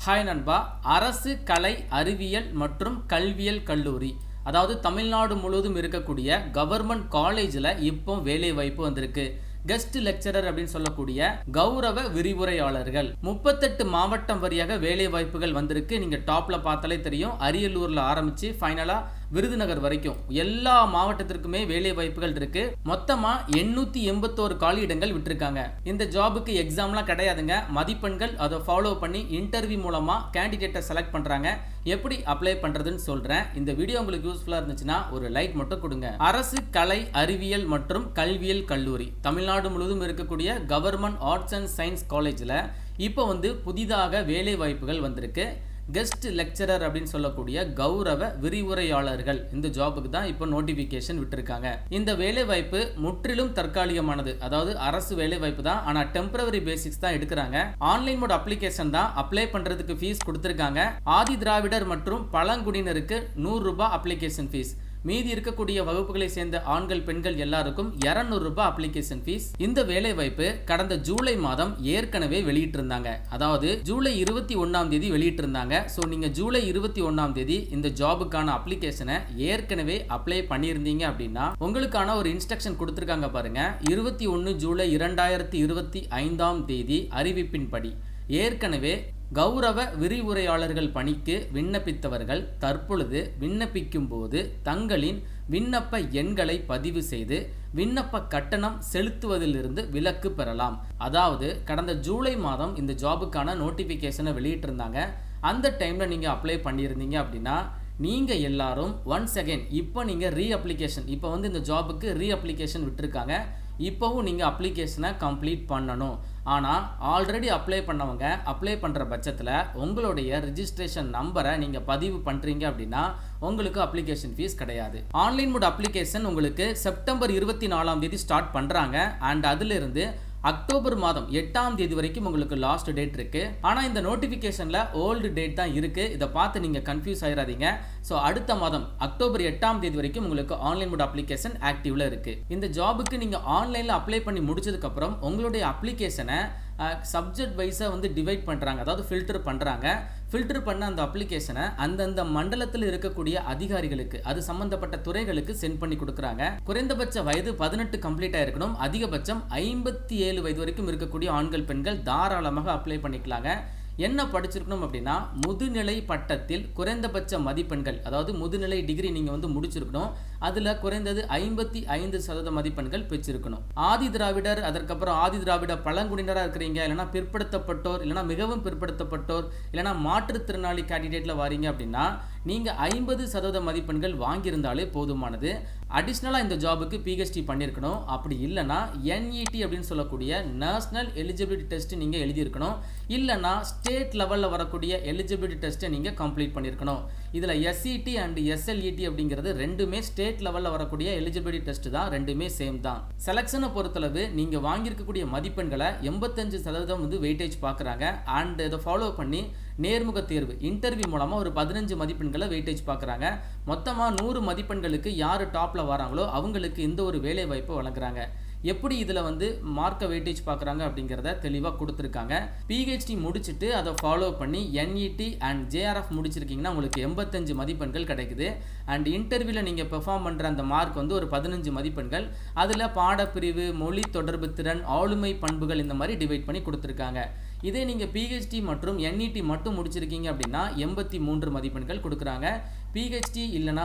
Hi நண்பா. அரசு கலை அறிவியல் மற்றும் கல்வியல் கல்லூரி, அதாவது தமிழ்நாடு முழுவதும் இருக்கக்கூடிய கவர்மெண்ட் காலேஜில் இப்போ வேலை வாய்ப்பு வந்திருக்கு. கெஸ்ட் லெக்சரர் அப்படின்னு சொல்லக்கூடிய கௌரவ விரிவுரையாளர்கள் 38 மாவட்டம் வழியாக வேலை வாய்ப்புகள் வந்திருக்கு. நீங்க டாப்ல பார்த்தாலே தெரியும், அரியலூர்ல ஆரம்பிச்சு ஃபைனலா விருதுநகர் வரைக்கும் எல்லா மாவட்டத்திற்குமே வேலை வாய்ப்புகள் இருக்கு. மொத்தமா 881 காலியிடங்கள் விட்டுருக்காங்க. இந்த ஜாபுக்கு எக்ஸாம்லாம் கிடையாதுங்க. மதிப்பெண்கள் அதை ஃபாலோ பண்ணி இன்டர்வியூ மூலமா கேண்டிடேட்டை செலக்ட் பண்றாங்க. எப்படி அப்ளை பண்றதுன்னு சொல்றேன். இந்த வீடியோ உங்களுக்கு யூஸ்ஃபுல்லா இருந்துச்சுன்னா ஒரு லைக் மட்டும் கொடுங்க. அரசு கலை அறிவியல் மற்றும் கல்வியல் கல்லூரி, தமிழ்நாடு முழுவதும் இருக்கக்கூடிய கவர்மெண்ட் ஆர்ட்ஸ் அண்ட் சயின்ஸ் காலேஜில் இப்போ புதிதாக வேலை வாய்ப்புகள் வந்திருக்கு. கெஸ்ட் லெக்சரர் அப்படின்னு சொல்லக்கூடிய கௌரவ விரிவுரையாளர்கள் இந்த ஜாபுக்கு தான் இப்போ நோட்டிபிகேஷன் விட்டுருக்காங்க. இந்த வேலை வாய்ப்பு முற்றிலும் தற்காலிகமானது, அதாவது அரசு வேலை வாய்ப்பு தான், ஆனால் டெம்பரவரி பேசிக்ஸ் தான் எடுக்கிறாங்க. ஆன்லைன் மோட் அப்ளிகேஷன் தான். அப்ளை பண்றதுக்கு ஃபீஸ் கொடுத்துருக்காங்க. ஆதி திராவிடர் மற்றும் பழங்குடியினருக்கு 100 ரூபாய் அப்ளிகேஷன் ஃபீஸ். மீதி இருக்கக்கூடிய வகுப்புகளை சேர்ந்த ஆண்கள் பெண்கள் எல்லாருக்கும் 200 ரூபாய் அப்ளிகேஷன் ஃபீஸ். இந்த வேலை வாய்ப்பு கடந்த ஜூலை மாதம் ஏற்கனவே வெளியிட்டிருந்தாங்க. அதாவது ஜூலை 21ஆம் தேதி வெளியிட்டிருந்தாங்க. ஸோ நீங்க ஜூலை 21ஆம் தேதி இந்த ஜாபுக்கான அப்ளிகேஷனை ஏற்கனவே அப்ளை பண்ணியிருந்தீங்க அப்படின்னா உங்களுக்கான ஒரு இன்ஸ்ட்ரக்ஷன் கொடுத்துருக்காங்க பாருங்க. 21 ஜூலை 2025ஆம் தேதி அறிவிப்பின்படி ஏற்கனவே கௌரவ விரிவுரையாளர்கள் பணிக்கு விண்ணப்பித்தவர்கள் தற்பொழுது விண்ணப்பிக்கும் போது தங்களின் விண்ணப்ப எண்களை பதிவு செய்து விண்ணப்ப கட்டணம் செலுத்துவதிலிருந்து விலக்கு பெறலாம். அதாவது கடந்த ஜூலை மாதம் இந்த ஜாபுக்கான நோட்டிஃபிகேஷனை வெளியிட்டிருந்தாங்க. அந்த டைமில் நீங்கள் அப்ளை பண்ணியிருந்தீங்க அப்படின்னா நீங்கள் எல்லாரும் ஒன்ஸ் அகைன் இப்போ நீங்கள் ரீஅப்ளிகேஷன், இப்போ இந்த ஜாபுக்கு ரீஅப்ளிகேஷன் விட்டுருக்காங்க. இப்போவும் நீங்கள் அப்ளிகேஷனை கம்ப்ளீட் பண்ணணும். ஆனால் ஆல்ரெடி அப்ளை பண்ணவங்க அப்ளை பண்ணுற பட்சத்தில் உங்களுடைய ரிஜிஸ்ட்ரேஷன் நம்பரை நீங்கள் பதிவு பண்ணுறீங்க அப்படின்னா உங்களுக்கு அப்ளிகேஷன் ஃபீஸ் கிடையாது. ஆன்லைன் மோட் அப்ளிகேஷன் உங்களுக்கு செப்டம்பர் 24ஆம் தேதி ஸ்டார்ட் பண்ணுறாங்க. அண்ட் அதிலிருந்து அக்டோபர் மாதம் 8ஆம் தேதி வரைக்கும் உங்களுக்கு லாஸ்ட் டேட் இருக்கு. ஆனால் இந்த நோட்டிஃபிகேஷனில் ஓல்டு டேட் தான் இருக்கு. இதை பார்த்து நீங்கள் கன்ஃபியூஸ் ஆயிடாதீங்க. ஸோ அடுத்த மாதம் அக்டோபர் 8ஆம் தேதி வரைக்கும் உங்களுக்கு ஆன்லைன் மோட் அப்ளிகேஷன் ஆக்டிவ்ல இருக்கு. இந்த ஜாபுக்கு நீங்கள் ஆன்லைனில் அப்ளை பண்ணி முடிச்சதுக்கப்புறம் உங்களுடைய அப்ளிகேஷனை சப்ஜெக்ட் வைஸாக டிவைட் பண்ணுறாங்க, அதாவது ஃபில்டர் பண்ணுறாங்க. ஃபில்டர் பண்ண அந்த அப்ளிகேஷனை அந்தந்த மண்டலத்தில் இருக்கக்கூடிய அதிகாரிகளுக்கு, அது சம்பந்தப்பட்ட துறைகளுக்கு சென்ட் பண்ணி கொடுக்குறாங்க. குறைந்தபட்ச வயது 18 கம்ப்ளீட் ஆயிருக்கணும். அதிகபட்சம் 57 வயது வரைக்கும் இருக்கக்கூடிய ஆண்கள் பெண்கள் தாராளமாக அப்ளை பண்ணிக்கலாங்க. என்ன படிச்சிருக்கணும் அப்படின்னா முதுநிலை பட்டத்தில் குறைந்தபட்ச மதிப்பெண்கள், அதாவது முதுநிலை டிகிரி நீங்கள் முடிச்சிருக்கணும். அதில் குறைந்தது 55% மதிப்பெண்கள் பெற்றிருக்கணும். ஆதி திராவிடர், அதற்கப்புறம் ஆதி திராவிட பழங்குடியினராக இருக்கிறீங்க, இல்லைனா பிற்படுத்தப்பட்டோர், இல்லைனா மிகவும் பிற்படுத்தப்பட்டோர், இல்லைனா மாற்றுத்திறனாளி கேண்டிடேட்டில் வாரீங்க அப்படின்னா நீங்கள் 50% மதிப்பெண்கள் வாங்கியிருந்தாலே போதுமானது. அடிஷ்னலாக இந்த ஜாபுக்கு பிஹெச்டி பண்ணியிருக்கணும். அப்படி இல்லைனா NET அப்படின்னு சொல்லக்கூடிய நேஷனல் எலிஜிபிலிட்டி டெஸ்ட் நீங்கள் எழுதியிருக்கணும். இல்லைனா ஸ்டேட் லெவலில் வரக்கூடிய எலிஜிபிலிட்டி டெஸ்ட்டை நீங்கள் கம்ப்ளீட் பண்ணியிருக்கணும். இதில் SET அண்ட் SLET அப்படிங்கிறது ரெண்டுமே ஸ்டேட் லெவலில் வரக்கூடிய எலிஜிபிலிட்டி டெஸ்ட் தான், ரெண்டுமே சேம் தான். செலக்ஷனை பொறுத்தளவு நீங்கள் வாங்கியிருக்கக்கூடிய மதிப்பெண்களை 85% வெயிட்டேஜ் பார்க்குறாங்க. அண்ட் இதை ஃபாலோ பண்ணி நேர்முக தேர்வு இன்டர்வியூ மூலமாக ஒரு 15 மதிப்பெண்களை வெயிட்டேஜ் பார்க்குறாங்க. மொத்தமாக 100 மதிப்பெண்களுக்கு யார் டாப்பில் வராங்களோ அவங்களுக்கு இந்த ஒரு வேலை வாய்ப்பு வழங்குறாங்க. எப்படி இதில் மார்க்கை வெயிட்டேஜ் பார்க்குறாங்க அப்படிங்கிறத தெளிவாக கொடுத்துருக்காங்க. பிஹெச்டி முடிச்சுட்டு அதை ஃபாலோ பண்ணி NET அண்ட் JRF முடிச்சிருக்கீங்கன்னா உங்களுக்கு 85 மதிப்பெண்கள் கிடைக்குது. அண்ட் இன்டர்வியூவில் நீங்கள் பெர்ஃபார்ம் பண்ணுற அந்த மார்க் ஒரு 15 மதிப்பெண்கள். அதில் பாடப்பிரிவு, மொழி தொடர்பு திறன், ஆளுமை பண்புகள் இந்த மாதிரி டிவைட் பண்ணி கொடுத்துருக்காங்க. இதே நீங்கள் PHD மற்றும் NET மட்டும் முடிச்சிருக்கீங்க அப்படின்னா 83 மதிப்பெண்கள் கொடுக்குறாங்க. PHD இல்லைனா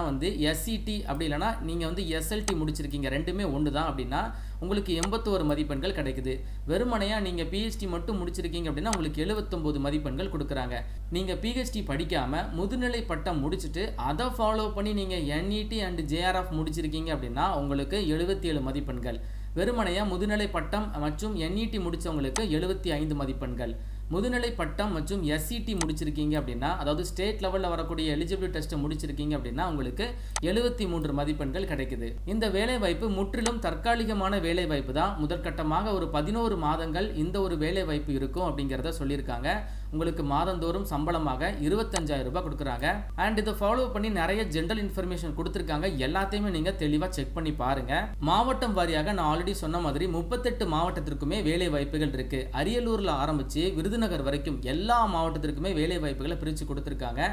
SET, அப்படி இல்லைனா நீங்கள் SLT முடிச்சிருக்கீங்க, ரெண்டுமே ஒன்று தான் அப்படின்னா உங்களுக்கு 81 மதிப்பெண்கள் கிடைக்குது. வெறுமனையாக நீங்கள் PHD மட்டும் முடிச்சிருக்கீங்க அப்படின்னா உங்களுக்கு 79 மதிப்பெண்கள் கொடுக்குறாங்க. நீங்கள் PHD படிக்காமல் முதுநிலை பட்டம் முடிச்சுட்டு அதை ஃபாலோ பண்ணி நீங்கள் NET அண்ட் JRF முடிச்சிருக்கீங்க அப்படின்னா உங்களுக்கு 77 மதிப்பெண்கள். வெறுமனையாக முதுநிலை பட்டம் மற்றும் NET முடித்தவங்களுக்கு 75 மதிப்பெண்கள். முதுநிலை பட்டம் மற்றும் SET முடிச்சிருக்கீங்க அப்படின்னா, அதாவது ஸ்டேட் லெவலில் வரக்கூடிய எலிஜிபிலிட்டி டெஸ்ட்டை முடிச்சிருக்கீங்க அப்படின்னா உங்களுக்கு 73 மதிப்பெண்கள் கிடைக்குது. இந்த வேலை வாய்ப்பு முற்றிலும் தற்காலிகமான வேலை வாய்ப்பு தான். முதற்கட்டமாக ஒரு 11 மாதங்கள் இந்த ஒரு வேலை வாய்ப்பு இருக்கும் அப்படிங்கிறத சொல்லியிருக்காங்க. உங்களுக்கு மாதந்தோறும் சம்பளமாக 25,000 ரூபாய் கொடுக்குறாங்க. அண்ட் இதை ஃபாலோ பண்ணி நிறைய ஜென்ரல் இன்ஃபர்மேஷன் கொடுத்துருக்காங்க. எல்லாத்தையுமே நீங்க தெளிவா செக் பண்ணி பாருங்க. மாவட்டம் வாரியாக நான் ஆல்ரெடி சொன்ன மாதிரி 38 மாவட்டத்திற்குமே வேலை வாய்ப்புகள் இருக்கு. அரியலூர்ல ஆரம்பிச்சு விருதுநகர் வரைக்கும் எல்லா மாவட்டத்திற்குமே வேலை வாய்ப்புகளை பிரிச்சு கொடுத்துருக்காங்க.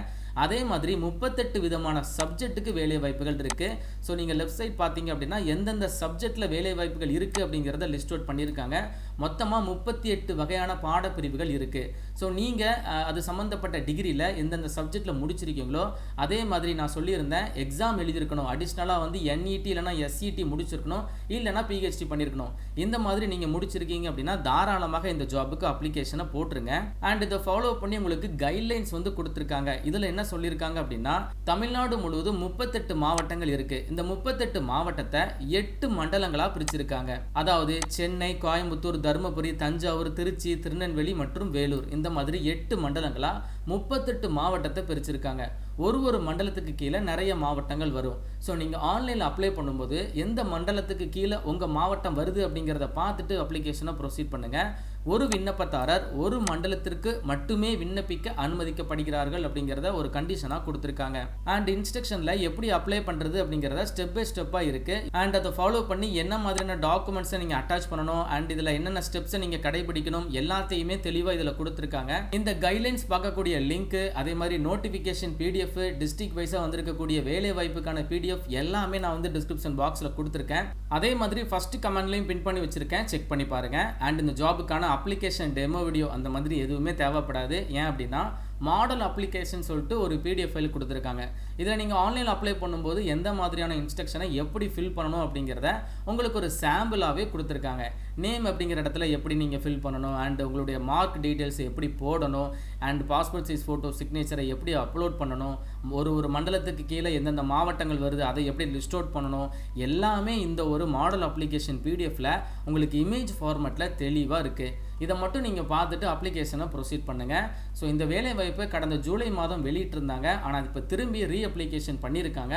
அதே மாதிரி 38 விதமான சப்ஜெக்ட்டுக்கு வேலை வாய்ப்புகள் இருக்கு. ஸோ நீங்க லெஃப்ட் சைட் பார்த்தீங்க அப்படின்னா எந்தெந்த சப்ஜெக்ட்ல வேலை வாய்ப்புகள் இருக்கு அப்படிங்கிறத லிஸ்ட் அவுட் பண்ணியிருக்காங்க. மொத்தமாக 38 வகையான பாடப்பிரிவுகள் இருக்கு. ஸோ நீங்க அது சம்பந்தப்பட்ட டிகிரியில் எந்தெந்த சப்ஜெக்ட்ல முடிச்சிருக்கீங்களோ அதே மாதிரி நான் சொல்லியிருந்தேன் எக்ஸாம் எழுதியிருக்கணும். அடிஷ்னலாக வந்து NET இல்லைனா SET முடிச்சிருக்கணும், இல்லைனா PhD பண்ணியிருக்கணும். இந்த மாதிரி நீங்க முடிச்சிருக்கீங்க அப்படின்னா தாராளமாக இந்த ஜாபுக்கு அப்ளிகேஷனை போட்டுருங்க. அண்ட் இதை ஃபாலோ பண்ணி உங்களுக்கு கைட்லைன்ஸ் வந்து கொடுத்துருக்காங்க. இதில் என்ன சொல்லியிருக்காங்க அப்படின்னா தமிழ்நாடு முழுவதும் 38 மாவட்டங்கள் இருக்கு. இந்த 38 மாவட்டத்தை 8 மண்டலங்களா பிரிச்சிருக்காங்க. அதாவது சென்னை, கோயம்புத்தூர், தருமபுரி, தஞ்சாவூர், திருச்சி, திருநெல்வேலி மற்றும் வேலூர், இந்த மாதிரி 8 மண்டலங்களா 38 மாவட்டத்தை பிரிச்சிருக்காங்க. ஒரு மண்டலத்துக்கு கீழே நிறைய மாவட்டங்கள் வரும். ஸோ நீங்கள் ஆன்லைனில் அப்ளை பண்ணும்போது எந்த மண்டலத்துக்கு கீழே உங்கள் மாவட்டம் வருது அப்படிங்கிறத பார்த்துட்டு அப்ளிகேஷனை ப்ரொசீட் பண்ணுங்கள். ஒரு விண்ணப்பதாரர் ஒரு மண்டலத்திற்கு மட்டுமே விண்ணப்பிக்க அனுமதிக்கப்படுகிறார்கள் அப்படிங்கிறத ஒரு கண்டிஷனாக கொடுத்துருக்காங்க. அண்ட் இன்ஸ்ட்ரக்ஷனில் எப்படி அப்ளை பண்ணுறது அப்படிங்கிறத ஸ்டெப் பை ஸ்டெப்பாக இருக்குது. அண்ட் அதை ஃபாலோ பண்ணி என்ன மாதிரியான டாக்குமெண்ட்ஸை நீங்கள் அட்டாச் பண்ணணும் அண்ட் இதில் என்னென்ன ஸ்டெப்ஸை நீங்கள் கடைபிடிக்கணும் எல்லாத்தையுமே தெளிவாக இதில் கொடுத்துருக்காங்க. இந்த கைட்லைன்ஸ் பார்க்கக்கூடிய லிங்க், அதே மாதிரி நோட்டிஃபிகேஷன் PDF, டிஸ்ட்ரிக்ட் வைஸாக வந்திருக்கக்கூடிய வேலை வாய்ப்புக்கான PDF எல்லாமே நான் வந்து டிஸ்கிரிப்ஷன் பாக்ஸில் கொடுத்துருக்கேன். அதே மாதிரி ஃபர்ஸ்ட் கமெண்ட்லையும் பின் பண்ணி வச்சிருக்கேன், செக் பண்ணி பாருங்க. அண்ட் இந்த ஜாபுக்கான அப்ளிகேஷன் டெமோ வீடியோ அந்த மாதிரி எதுவுமே தேவைப்படாது. ஏன் அப்படின்னா மாடல் அப்ளிகேஷன் சொல்லிட்டு ஒரு PDF ஃபைல் கொடுத்துருக்காங்க. இதில் நீங்கள் ஆன்லைனில் அப்ளை பண்ணும்போது எந்த மாதிரியான இன்ஸ்ட்ரக்ஷனை எப்படி ஃபில் பண்ணணும் அப்படிங்கிறத உங்களுக்கு ஒரு சாம்பிளாகவே கொடுத்துருக்காங்க. நேம் அப்படிங்கிற இடத்துல எப்படி நீங்கள் ஃபில் பண்ணணும், அண்ட் உங்களுடைய மார்க் டீட்டெயில்ஸ் எப்படி போடணும், அண்ட் பாஸ்போர்ட் சைஸ் ஃபோட்டோ சிக்னேச்சரை எப்படி அப்லோட் பண்ணணும், ஒரு மண்டலத்துக்கு கீழே எந்தெந்த மாவட்டங்கள் வருது அதை எப்படி லிஸ்ட் அவுட் பண்ணணும், எல்லாமே இந்த ஒரு மாடல் அப்ளிகேஷன் PDFல உங்களுக்கு இமேஜ் ஃபார்மேட்டில் தெளிவாக இருக்குது. இதை மட்டும் நீங்கள் பார்த்துட்டு அப்ளிகேஷனை ப்ரொசீட் பண்ணுங்கள். ஸோ இந்த வேலை வாய்ப்பை கடந்த ஜூலை மாதம் வெளியிட்டிருந்தாங்க. ஆனால் இப்போ திரும்பி ரீஅப்ளிகேஷன் பண்ணியிருக்காங்க.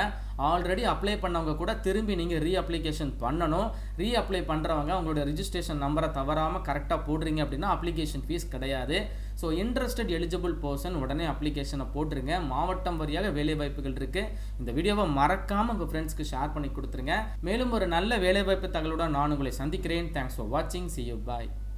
ஆல்ரெடி அப்ளை பண்ணவங்க கூட திரும்பி நீங்கள் ரீஅப்ளிகேஷன் பண்ணணும். ரீஅப்ளை பண்ணுறவங்க உங்களோட ரிஜிஸ்ட்ரேஷன் நம்பரை தவறாமல் கரெக்டாக போடுறீங்க அப்படின்னா அப்ளிகேஷன் ஃபீஸ் கிடையாது. ஸோ இன்ட்ரெஸ்டட் எலிஜிபிள் பர்சன் உடனே அப்ளிகேஷனை போட்டுருங்க. மாவட்டம் வாரியாக வேலை வாய்ப்புகள் இருக்குது. இந்த வீடியோவை மறக்காமல் உங்கள் ஃப்ரெண்ட்ஸ்க்கு ஷேர் பண்ணி கொடுத்துருங்க. மேலும் ஒரு நல்ல வேலைவாய்ப்பு தகவலுடன் நான் உங்களை சந்திக்கிறேன். தேங்க்ஸ் ஃபார் வாட்சிங். See you. Bye.